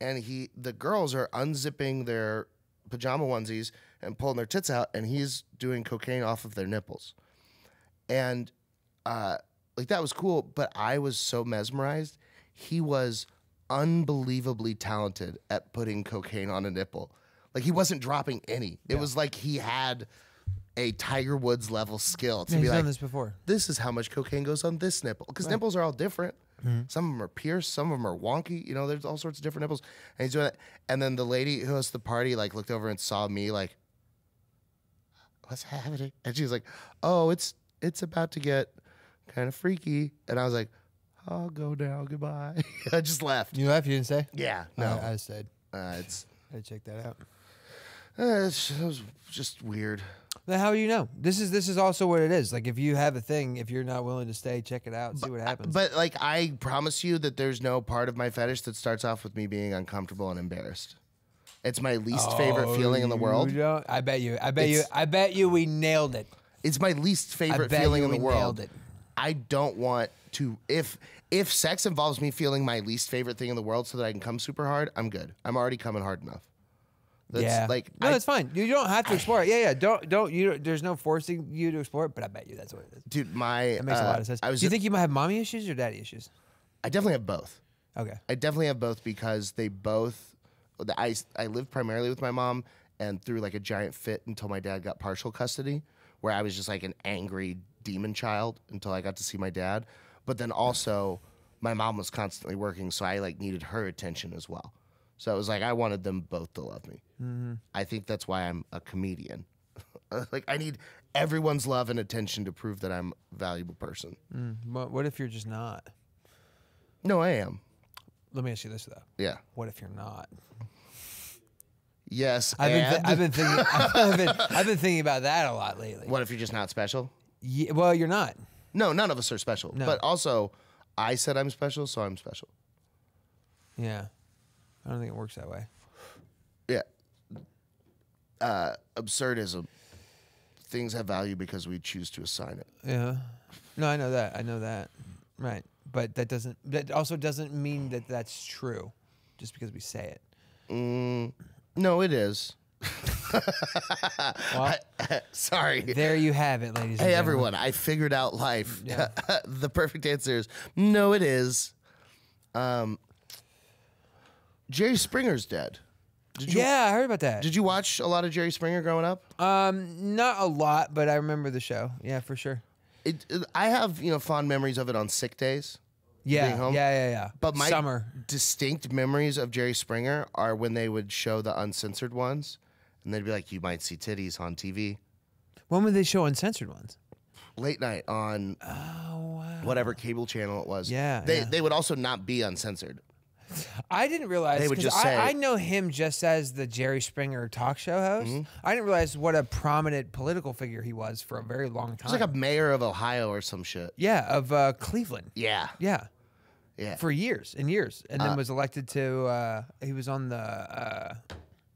and the girls are unzipping their pajama onesies and pulling their tits out, and he's doing cocaine off of their nipples. And like that was cool, but I was so mesmerized. He was unbelievably talented at putting cocaine on a nipple. Like he wasn't dropping any. It was like he had a Tiger Woods level skill to be he's like, done this before. This is how much cocaine goes on this nipple. Because nipples are all different. Some of them are pierced, some of them are wonky. You know, there's all sorts of different nipples. And he's doing that. And then the lady who hosts the party like looked over and saw me like, what's happening? And she was like, oh, it's about to get kind of freaky. And I was like, I'll go now. Goodbye. I just left. You left? You didn't say? Yeah. No. I stayed. It's I check that out. it was just weird. Then how do you know? This is also what it is. Like if you have a thing, if you're not willing to stay, check it out, see what happens. But like I promise you that there's no part of my fetish that starts off with me being uncomfortable and embarrassed. It's my least favorite feeling in the world. I bet you we nailed it. It's my least favorite feeling in the world. I don't want to if sex involves me feeling my least favorite thing in the world so that I can come super hard, I'm good. I'm already coming hard enough. That's like no, it's fine. You don't have to explore it. Yeah. Don't. There's no forcing you to explore it. But I bet you that's what it is. Dude, that makes a lot of sense. Do you think you might have mommy issues or daddy issues? I definitely have both. Okay. I definitely have both because they both. I lived primarily with my mom and threw like a giant fit until my dad got partial custody, where I was just like an angry demon child until I got to see my dad. But then also, my mom was constantly working, so I like needed her attention as well. So it was like I wanted them both to love me. I think that's why I'm a comedian. Like I need everyone's love and attention to prove that I'm a valuable person. But what if you're just not? No, I am. Let me ask you this though. Yeah. What if you're not? Yes. I've been thinking about that a lot lately. What if you're just not special? Yeah, well, you're not. No, none of us are special. No. But also, I said I'm special, so I'm special. Yeah. I don't think it works that way. Yeah. Absurdism. Things have value because we choose to assign it. Yeah. No, I know that. Right. But that also doesn't mean that that's true just because we say it. No, it is. Well, sorry. there you have it, ladies and gentlemen. Hey, everyone. I figured out life. Yeah. The perfect answer is no, it is. Jerry Springer's dead. Yeah, I heard about that. Did you watch a lot of Jerry Springer growing up? Not a lot, but I remember the show. Yeah, for sure. I have fond memories of it on sick days. Yeah, being home. yeah. But my summer distinct memories of Jerry Springer are when they would show the uncensored ones, and they'd be like, "You might see titties on TV." When would they show uncensored ones? Late night on whatever cable channel it was. Yeah, they would also not be uncensored. I didn't realize. They would just say, I know him just as the Jerry Springer talk show host. I didn't realize what a prominent political figure he was for a very long time. He's like a mayor of Ohio or some shit. Yeah, of Cleveland. Yeah. For years and years, and then was elected to. He was on the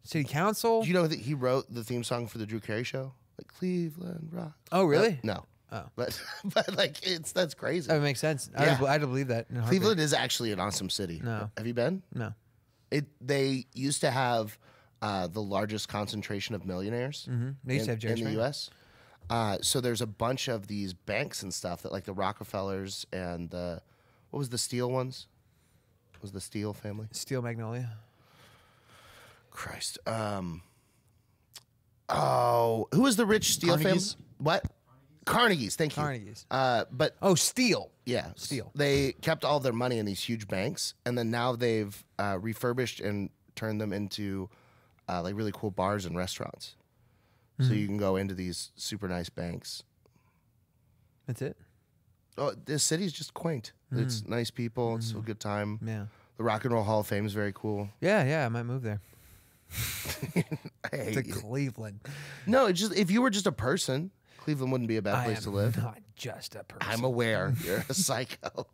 city council. Do you know that he wrote the theme song for the Drew Carey show? Like Cleveland Rock. Oh, really? No. Oh. But like that's crazy. That makes sense. Yeah. I'd believe that. Cleveland is actually an awesome city. No. Have you been? No. They used to have the largest concentration of millionaires They used to have Jerry in the Springer. U.S. So there's a bunch of these banks and stuff that like the Rockefellers and what was the Steele ones? What was the Steele family? Steel Magnolia. Christ. Who was the rich Steele family? Carnegie's? What? Carnegie's, thank you. Carnegie's. But Steel. yeah, Steele. They kept all their money in these huge banks, and then now they've refurbished and turned them into like really cool bars and restaurants. So you can go into these super nice banks. That's it. Oh, this city's just quaint. It's nice people. It's a good time. Yeah. The Rock and Roll Hall of Fame is very cool. Yeah. I might move there I hate to you. Cleveland. No, it's just if you were just a person, Cleveland wouldn't be a bad place to live. I am not just a person. I'm aware. You're a psycho.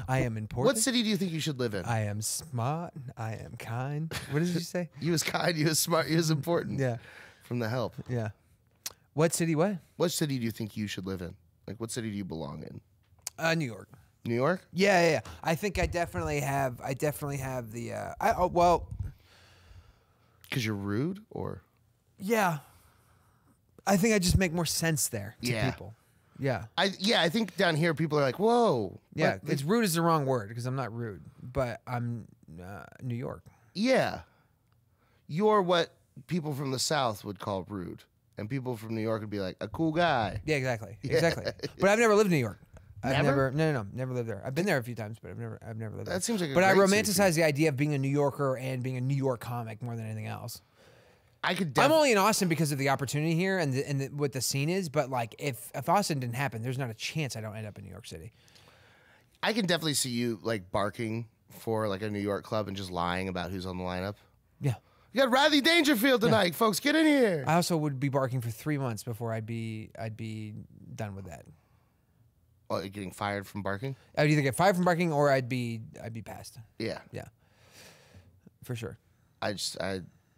I am important. What city do you think you should live in? I am smart. I am kind. What did you say? You was kind, you was smart, you was important. Yeah. From the help. Yeah. What city? What? What city do you think you should live in? Like, what city do you belong in? New York. New York? Yeah. I think I definitely have. The. Well. Because you're rude, or? Yeah. I think I just make more sense there to Yeah. people. Yeah. I think down here people are like, whoa. Yeah. But It's rude is the wrong word because I'm not rude, but I'm New York. yeah. You're what people from the South would call rude. And people from New York would be like, a cool guy. Yeah, exactly. Exactly. But I've never lived in New York. I've Never? never lived there. I've been there a few times, but I've never lived there. That seems like a But I great city for romanticize the idea of being a New Yorker and being a New York comic more than anything else. I could I'm only in Austin because of the opportunity here and what the scene is. But like, if Austin didn't happen, there's not a chance I don't end up in New York City. I can definitely see you like barking for like a New York club and just lying about who's on the lineup. Yeah. You got Riley Dangerfield tonight, folks. Get in here. I also would be barking for 3 months before I'd be done with that. Oh, you're getting fired from barking? I would either get fired from barking or I'd be passed. Yeah. Yeah. For sure.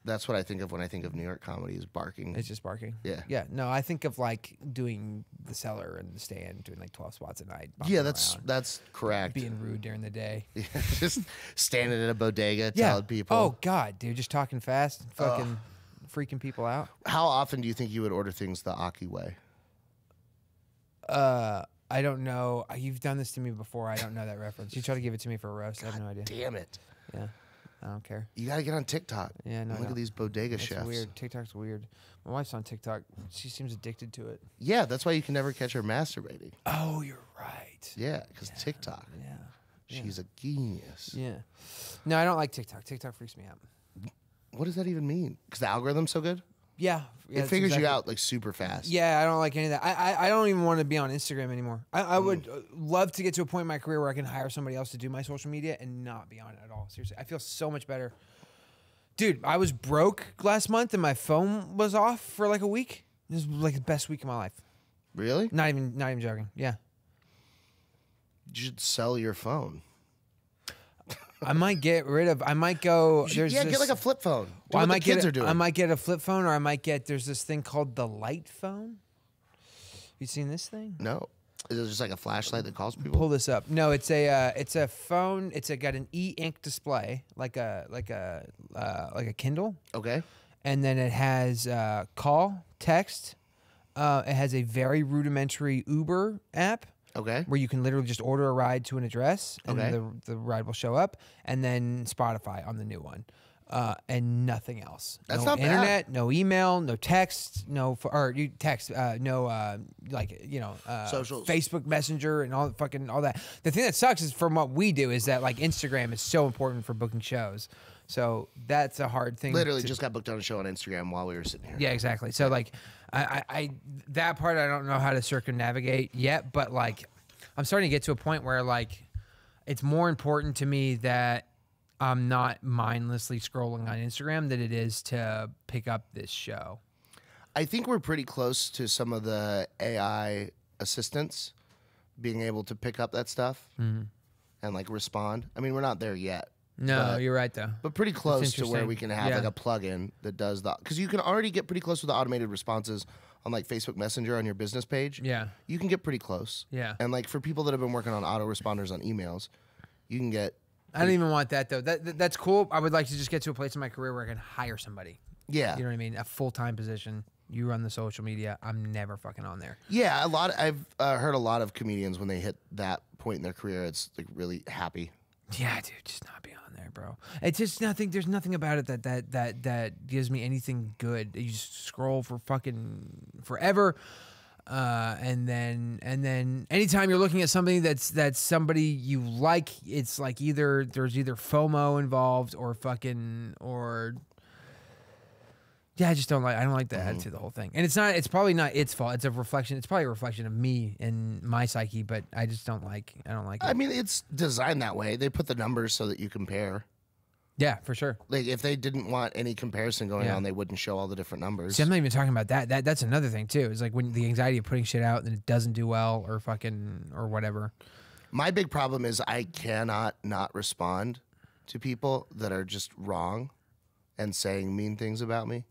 That's what I think of when I think of New York comedy is barking. It's just barking. Yeah. Yeah. No, I think of like doing the Cellar and the Stand, doing like 12 spots a night. Yeah, bumping that's around, correct. being rude during the day. Just standing in a bodega Yeah. telling people. Oh God, dude, just talking fast, fucking freaking people out. How often do you think you would order things the Aki way? I don't know. You've done this to me before. I don't know that reference. You try to give it to me for a roast. I have no idea. Damn it. Yeah. I don't care. You got to get on TikTok. Yeah, no, Look no. at these bodega It's chefs. weird. TikTok's weird. My wife's on TikTok. She seems addicted to it. Yeah, that's why you can never catch her masturbating. Oh, you're right. Yeah, because TikTok. Yeah. She's a genius. Yeah. No, I don't like TikTok. TikTok freaks me out. What does that even mean? Because the algorithm's so good? Yeah. It figures you out like super fast. Yeah, I don't like any of that. I don't even want to be on Instagram anymore. I would love to get to a point in my career where I can hire somebody else to do my social media and not be on it at all. Seriously, I feel so much better. Dude, I was broke last month and my phone was off for like a week. This was like the best week of my life. Really? Not even joking. Yeah. You should sell your phone. I might get rid of. I might go. Get like a flip phone. Do Well, what the kids are doing. I might get a flip phone, or I might get. There's this thing called the light phone. You seen this thing? No. Is it just like a flashlight that calls people? Pull this up. No, it's a phone. It's got an e-ink display, like a Kindle, Okay. and then it has call, text. It has a very rudimentary Uber app. Okay. Where you can literally just order a ride to an address, and Okay. the ride will show up, and then Spotify on the new one, and nothing else. That's no not bad. internet, no email, no text, no Socials. Facebook Messenger and all that. The thing that sucks is from what we do is that like Instagram is so important for booking shows, so that's a hard thing. Literally just got booked on a show on Instagram while we were sitting here. Yeah, exactly. So like, I that part I don't know how to circumnavigate yet, but like, I'm starting to get to a point where like, it's more important to me that I'm not mindlessly scrolling on Instagram than it is to pick up this show. I think we're pretty close to some of the AI assistants being able to pick up that stuff and like respond. I mean, we're not there yet. No, But- you're right though. But pretty close to where interesting. we can have Yeah. like a plugin that does the, because you can already get pretty close with the automated responses on like Facebook Messenger on your business page. Yeah. You can get pretty close. Yeah. And like for people that have been working on autoresponders on emails, you can get, I don't even want that though. That's cool. I would like to just get to a place in my career where I can hire somebody. yeah. You know what I mean? A full-time position. You run the social media. I'm never fucking on there. Yeah. I've heard a lot of comedians when they hit that point in their career, it's like really happy. Yeah, dude, just not be on there, bro. It's just nothing. There's nothing about it that gives me anything good. You just scroll for fucking forever, and then anytime you're looking at something that's somebody you like, it's like there's either FOMO involved or yeah, I just don't like. I don't like the attitude of the whole thing, and it's probably not its fault. It's a reflection. It's probably a reflection of me and my psyche, but I just don't like. I don't like it. I mean, it's designed that way. They put the numbers so that you compare. Yeah, for sure. Like if they didn't want any comparison going Yeah. on, they wouldn't show all the different numbers. See, I'm not even talking about that. That's another thing too. Is like when the anxiety of putting shit out and it doesn't do well or fucking or whatever. My big problem is I cannot not respond to people that are just wrong and saying mean things about me.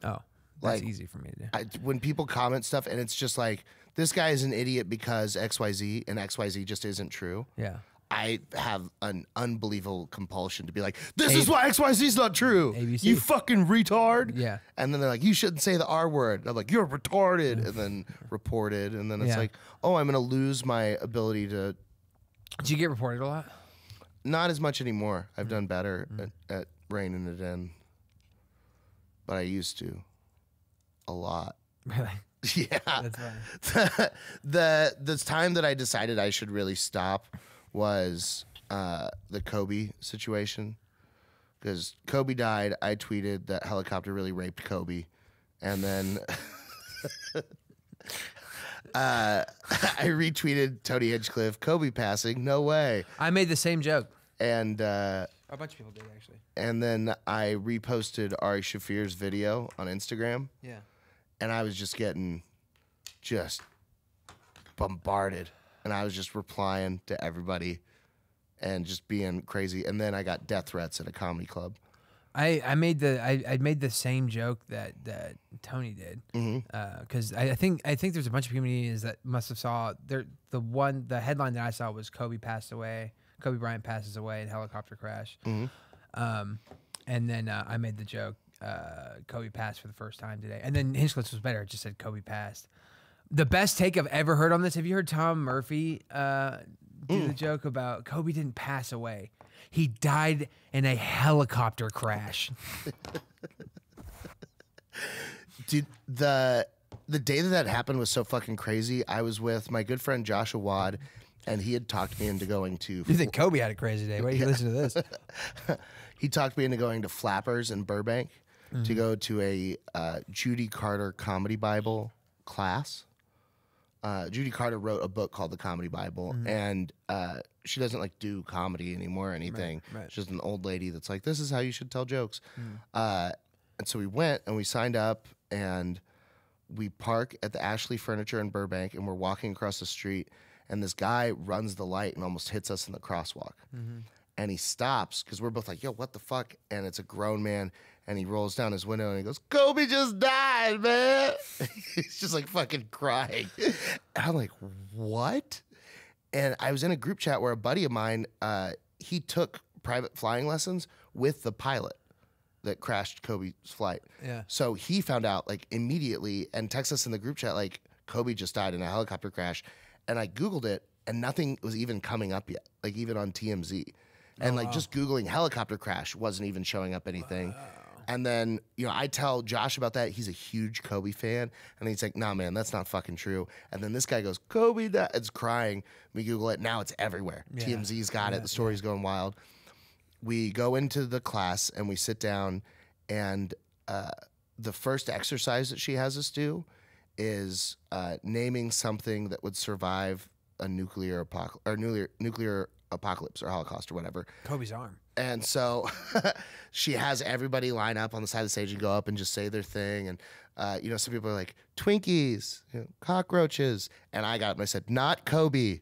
Oh, that's Like, easy for me to do. When people comment stuff and it's just like, this guy is an idiot because XYZ and XYZ just isn't true. Yeah. I have an unbelievable compulsion to be like, this is why XYZ is not true. ABC. You fucking retard. Yeah. And then they're like, you shouldn't say the R word. And I'm like, you're retarded. And then reported. And then it's Yeah. like, oh, I'm going to lose my ability to. Do you get reported a lot? Not as much anymore. I've done better at reining it in. But I used to. A lot. Really? Yeah. That's funny. The time that I decided I should really stop was the Kobe situation. Because Kobe died, I tweeted that helicopter really raped Kobe. And then I retweeted Tony Hinchcliffe, Kobe passing, no way. I made the same joke. And A bunch of people did actually. and then I reposted Ari Shafir's video on Instagram. Yeah. And I was just getting bombarded. And I was just replying to everybody and just being crazy. And then I got death threats at a comedy club. I made the same joke that Tony did because I think there's a bunch of comedians that must have saw the headline that I saw was Kobe Bryant passes away in helicopter crash, and then I made the joke Kobe passed for the first time today, and then Hinchcliffe's was better. It just said Kobe passed. The best take I've ever heard on this. Have you heard Tom Murphy do the joke about Kobe didn't pass away? He died in a helicopter crash. Dude, the day that happened was so fucking crazy. I was with my good friend Josh Awad, and he had talked me into going to. You think Kobe had a crazy day? Wait, you listen to this. He talked me into going to Flappers in Burbank to go to a Judy Carter Comedy Bible class. Judy Carter wrote a book called The Comedy Bible, and she doesn't like do comedy anymore or anything. Right. She's just an old lady that's like, this is how you should tell jokes. And so we went and we signed up and we park at the Ashley Furniture in Burbank and we're walking across the street and this guy runs the light and almost hits us in the crosswalk. And he stops because we're both like, yo, what the fuck? And it's a grown man and he rolls down his window and he goes, Kobe just died, man. He's just like fucking crying. And I'm like, what? And I was in a group chat where a buddy of mine, he took private flying lessons with the pilot that crashed Kobe's flight. Yeah. So he found out like immediately and texted us in the group chat like Kobe just died in a helicopter crash. And I Googled it and nothing was even coming up yet, like even on TMZ. And just Googling helicopter crash wasn't even showing up anything. Wow. And then, I tell Josh about that. He's a huge Kobe fan. And he's like, nah, man, that's not fucking true. And then this guy goes, Kobe died. It's crying. We Google it. Now it's everywhere. Yeah. TMZ's got it. The story's going wild. We go into the class and we sit down. And the first exercise that she has us do is naming something that would survive a nuclear apocalypse or Holocaust or whatever. Kobe's arm. And so she has everybody line up on the side of the stage and go up and just say their thing. And, some people are like, Twinkies, cockroaches. And I got up and I said, not Kobe.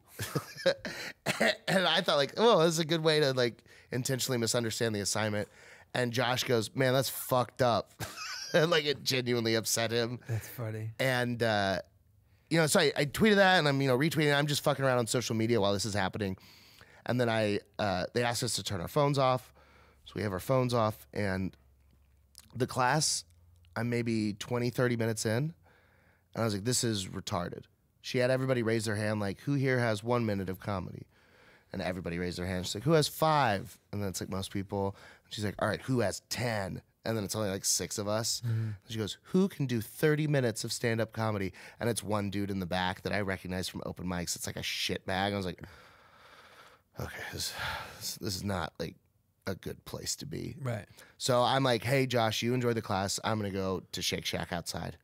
And I thought like, oh, this is a good way to like intentionally misunderstand the assignment. And Josh goes, man, that's fucked up. And like it genuinely upset him. That's funny. And, so I tweeted that and I'm, retweeting. I'm just fucking around on social media while this is happening. And then they asked us to turn our phones off. So we have our phones off. And the class, I'm maybe 20, 30 minutes in. And I was like, this is retarded. She had everybody raise their hand like, who here has 1 minute of comedy? And everybody raised their hand. She's like, who has 5? And then it's like most people. And she's like, all right, who has 10? And then it's only like 6 of us. And she goes, who can do 30 minutes of stand-up comedy? And it's one dude in the back that I recognize from open mics. It's like a shit bag. I was like, okay, this is not like a good place to be. Right. So I'm like, hey, Josh, you enjoy the class. I'm going to go to Shake Shack outside.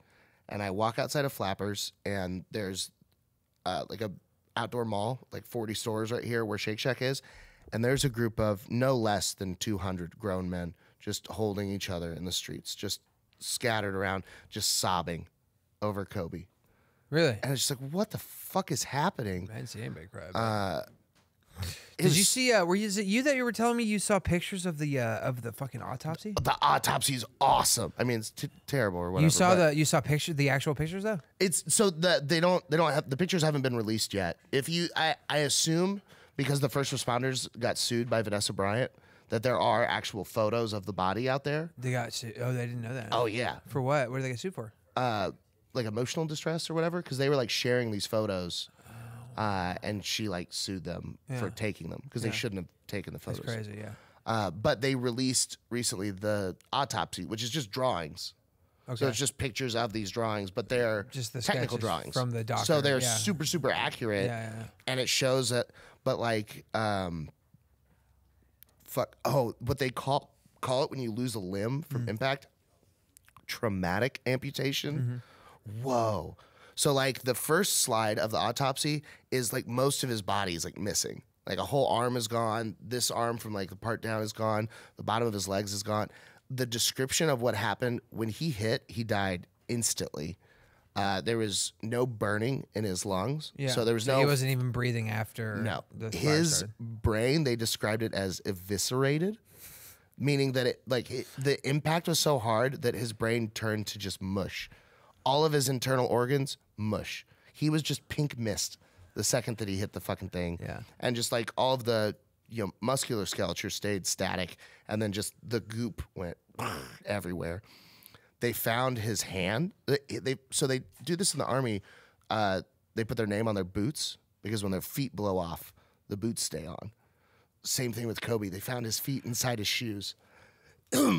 And I walk outside of Flappers, and there's like a outdoor mall, like 40 stores right here where Shake Shack is. and there's a group of no less than 200 grown men just holding each other in the streets, just scattered around, just sobbing over Kobe. Really? And it's just like, what the fuck is happening? I didn't see anybody cry. It Did was- you see? Is it you that you were telling me you saw pictures of the fucking autopsy? The autopsy's awesome. I mean, it's terrible or whatever. You saw but you saw the actual pictures though. It's so that they don't have the pictures haven't been released yet. If you, I assume because the first responders got sued by Vanessa Bryant that there are actual photos of the body out there. They got sued. Oh, they didn't know that. Oh yeah, For what? What did they get sued for? like emotional distress or whatever because they were like sharing these photos. And she like sued them for taking them because they shouldn't have taken the photos. That's crazy. Yeah. But they released recently the autopsy, which is just drawings. Okay. So it's just pictures of these drawings, but they're Just the technical sketches drawings from the doctor, So they're yeah. super, super accurate. Yeah. And it shows that, but like, what they call it when you lose a limb from impact, traumatic amputation. Whoa. So like the first slide of the autopsy is like most of his body is like missing. Like a whole arm is gone. This arm from like the part down is gone. The bottom of his legs is gone. The description of what happened when he hit, he died instantly. There was no burning in his lungs. Yeah. So there was no. He wasn't even breathing after. No. The fire His started. brain, they described it as eviscerated, meaning that the impact was so hard that his brain turned to just mush. All of his internal organs, mush. He was just pink mist the second that he hit the fucking thing. Yeah. And just like all of the muscular skeleture stayed static, and then just the goop went everywhere. They found his hand. So they do this in the Army. They put their name on their boots because when their feet blow off, the boots stay on. Same thing with Kobe. They found his feet inside his shoes,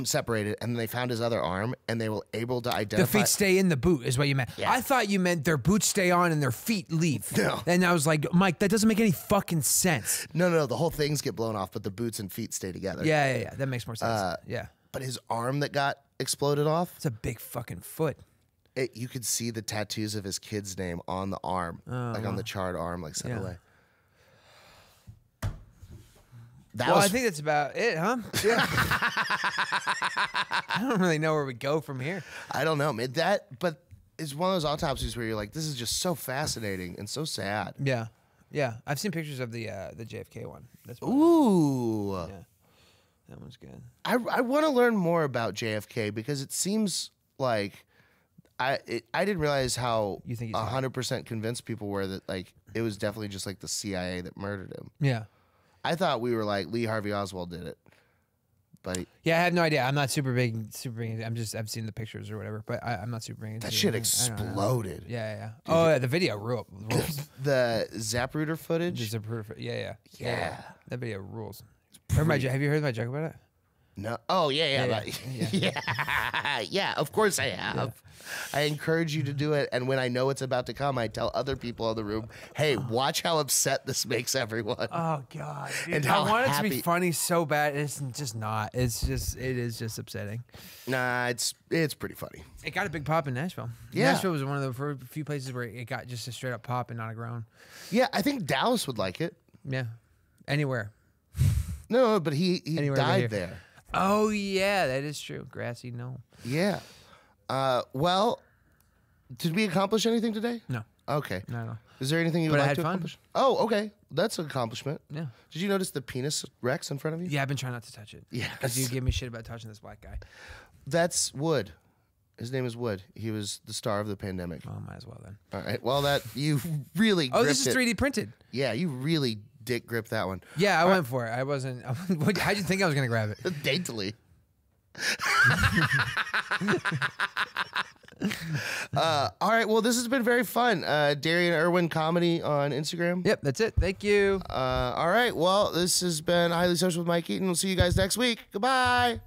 separated, and then they found his other arm, and they were able to identify. The feet stay in the boot is what you meant. Yeah. I thought you meant their boots stay on and their feet leave. No. And I was like, Mike, that doesn't make any fucking sense. No, the whole things get blown off, but the boots and feet stay together. Yeah. That makes more sense. Yeah. But his arm that got exploded off, It's a big fucking foot. you could see the tattoos of his kid's name on the arm, like on the charred arm, like set Yeah. away. That Well, was I think that's about it, huh? Yeah. I don't really know where we go from here. I don't know, man. But it's one of those autopsies where you're like, this is just so fascinating and so sad. Yeah. I've seen pictures of the JFK one. That's Ooh. Yeah. That one's good. I want to learn more about JFK because it seems like I didn't realize how You think he's hot? 100% convinced people were that like it was definitely just like the CIA that murdered him. Yeah. I thought we were like Lee Harvey Oswald did it, but Yeah, I have no idea. I'm not super big. I've seen the pictures or whatever, but I'm not super big into that it. shit I don't know. exploded. Yeah. Oh, yeah, the video rules. The Zapruder footage. Just a proof. Yeah. Yeah. That video rules. Have you heard my joke about it? No. Oh yeah. Yeah. Yeah. Of course I have. I encourage you to do it, and when I know it's about to come, I tell other people in the room, "Hey, watch how upset this makes everyone." Oh God! Dude, And how I want it to happy- be funny so bad. It's just not. It is just upsetting. Nah, it's pretty funny. It got a big pop in Nashville. Yeah. Nashville was one of the few places where it got just a straight up pop and not a groan. Yeah, I think Dallas would like it. Yeah, anywhere. No, but he Anywhere but died here. there. Oh yeah, that is true. Grassy knoll. Yeah. Well, did we accomplish anything today? No, Okay. no. Is there anything you would But I like had to fun. accomplish? Oh, okay. That's an accomplishment. Yeah. Did you notice the penis Rex in front of you? Yeah, I've been trying not to touch it. Yes. because you give me shit about touching this black guy. That's Wood. His name is Wood. He was the star of the pandemic. Well, might as well then. All right. Well, that you really. Oh, this is gripped it. 3D printed. Yeah, you really dick gripped that one. Yeah, I went for it. I wasn't. How'd you think I was gonna grab it? Daintily. All right. Well, this has been very fun. Darian Irwin comedy on Instagram. Yep, that's it. Thank you. All right. Well, this has been Highly Social with Mike Eaton. We'll see you guys next week. Goodbye.